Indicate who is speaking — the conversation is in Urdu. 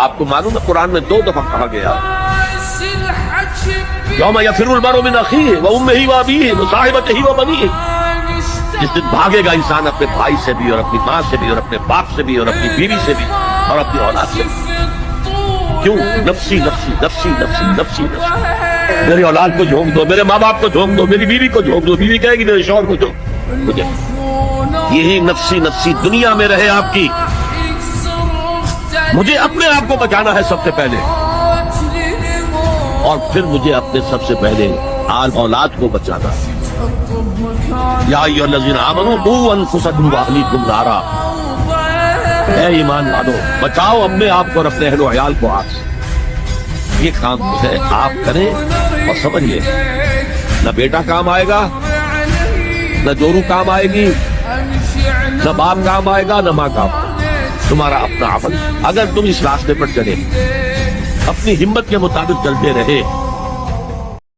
Speaker 1: آپ کو معلوم ہے قرآن میں 2 دفعہ کہا گیا یوم یفر المرء من اخیہ وامہ وابیہ وصاحبتہ وبنیہ، جس دن بھاگے گا انسان اپنے بھائی سے بھی اور اپنی ماں سے بھی اور اپنے باپ سے بھی اور اپنی بیوی سے بھی اور اپنی اولاد سے بھی۔ کیوں؟ نفسی نفسی نفسی نفسی نفسی نفسی، میری اولاد کو جھونک دو، میرے ماں باپ کو جھونک دو، میری بیوی کو جھونک دو، بیوی کہے گی میرے شوہر کو جھونک مجھے۔ یہی نفسی نفسی دنیا میں رہے آپ کی، مجھے اپنے آپ کو بچانا ہے سب سے پہلے، اور پھر مجھے اپنے سب سے پہلے آل اولاد کو بچانا ہے۔ یا ایھا الذین آمنوا قوا انفسکم واہلیکم نارا، اے ایمان والو بچاؤ اپنے آپ کو اور اپنے اہل و عیال کو آگ سے۔ یہ کام ہے آپ کریں اور سمجھیے، نہ بیٹا کام آئے گا، نہ جورو کام آئے گی، نہ باپ کام آئے گا، نہ ماں کام، تمہارا اپنا عمل۔ اگر تم اس راستے پر چلے، اپنی ہمت کے مطابق چلتے رہے